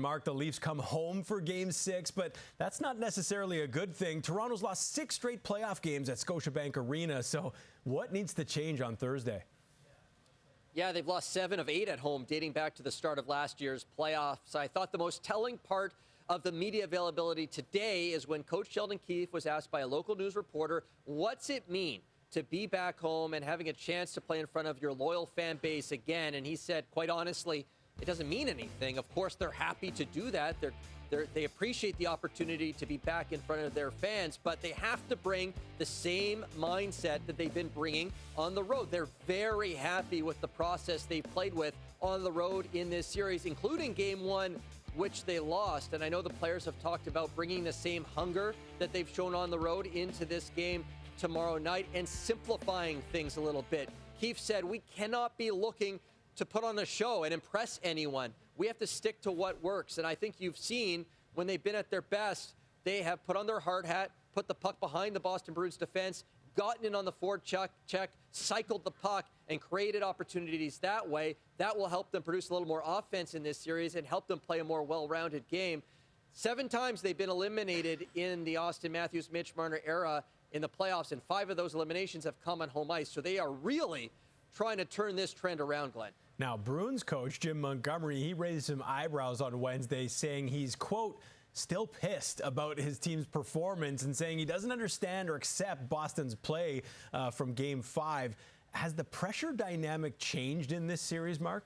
Mark, the Leafs come home for Game 6, but that's not necessarily a good thing. Toronto's lost 6 straight playoff games at Scotiabank Arena, so what needs to change on Thursday? Yeah, they've lost 7 of 8 at home, dating back to the start of last year's playoffs. I thought the most telling part of the media availability today is when Coach Sheldon Keefe was asked by a local news reporter, what's it mean to be back home and having a chance to play in front of your loyal fan base again? And he said, quite honestly, it doesn't mean anything. Of course, they're happy to do that. They appreciate the opportunity to be back in front of their fans, but they have to bring the same mindset that they've been bringing on the road. They're very happy with the process they've played with on the road in this series, including Game 1, which they lost. And I know the players have talked about bringing the same hunger that they've shown on the road into this game tomorrow night and simplifying things a little bit. Keefe said, we cannot be looking to put on a show and impress anyone. We have to stick to what works. And I think you've seen when they've been at their best, they have put on their hard hat, put the puck behind the Boston Bruins defense, gotten in on the forward check, cycled the puck, and created opportunities that way. That will help them produce a little more offense in this series and help them play a more well-rounded game. 7 times they've been eliminated in the Austin Matthews, Mitch Marner era in the playoffs, and 5 of those eliminations have come on home ice. So they are really trying to turn this trend around, Glenn. Now, Bruins coach Jim Montgomery, he raised some eyebrows on Wednesday, saying he's, quote, still pissed about his team's performance and saying he doesn't understand or accept Boston's play from Game 5. Has the pressure dynamic changed in this series, Mark?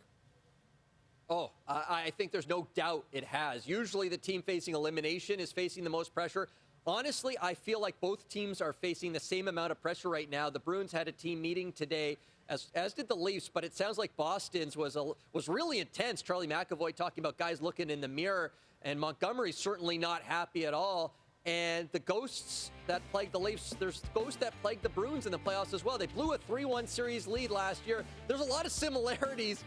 Oh, I think there's no doubt it has. Usually the team facing elimination is facing the most pressure. Honestly, I feel like both teams are facing the same amount of pressure right now. The Bruins had a team meeting today, as did the Leafs, but it sounds like Boston's was really intense. Charlie McAvoy talking about guys looking in the mirror, and Montgomery's certainly not happy at all. And the ghosts that plagued the Leafs, there's ghosts that plagued the Bruins in the playoffs as well. They blew a 3-1 series lead last year. There's a lot of similarities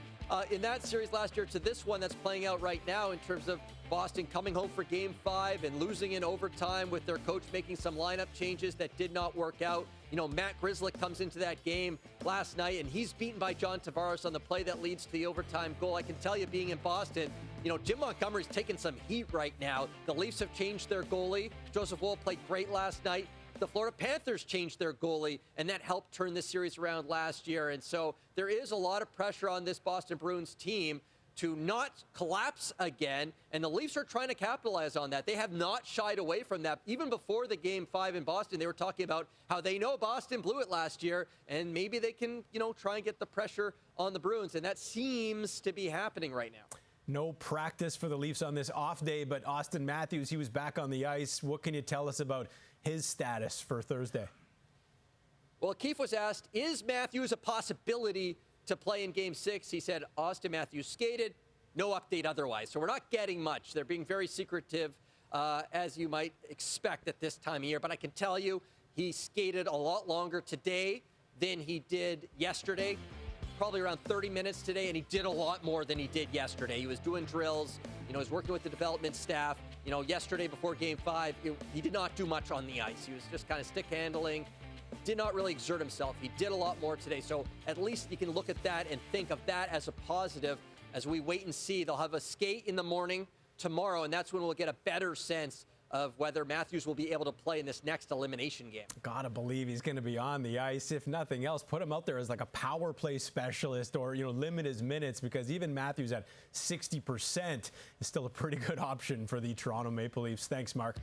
in that series last year to this one that's playing out right now in terms of Boston coming home for Game 5 and losing in overtime with their coach making some lineup changes that did not work out. You know, Matt Grzelcyk comes into that game last night, and he's beaten by John Tavares on the play that leads to the overtime goal. I can tell you, being in Boston, you know, Jim Montgomery's taking some heat right now. The Leafs have changed their goalie. Joseph Woll played great last night. The Florida Panthers changed their goalie, and that helped turn this series around last year. And so there is a lot of pressure on this Boston Bruins team to not collapse again, and the Leafs are trying to capitalize on that. They have not shied away from that. Even before the Game 5 in Boston, they were talking about how they know Boston blew it last year, and maybe they can, you know, try and get the pressure on the Bruins, and that seems to be happening right now. No practice for the Leafs on this off day, but Austin Matthews, he was back on the ice. What can you tell us about his status for Thursday? Well, Keefe was asked, is Matthews a possibility to play in Game 6? He said Austin Matthews skated, no update otherwise. So we're not getting much. They're being very secretive, as you might expect at this time of year. But I can tell you, he skated a lot longer today than he did yesterday. Probably around 30 minutes today, and he did a lot more than he did yesterday. He was doing drills, you know, he was working with the development staff. You know, yesterday before Game 5, he did not do much on the ice. He was just kind of stick handling, did not really exert himself. He did a lot more today. So at least you can look at that and think of that as a positive as we wait and see. They'll have a skate in the morning tomorrow, and that's when we'll get a better sense of whether Matthews will be able to play in this next elimination game. Gotta believe he's going to be on the ice. If nothing else, put him out there as like a power play specialist, or, you know, limit his minutes, because even Matthews at 60% is still a pretty good option for the Toronto Maple Leafs. Thanks, Mark.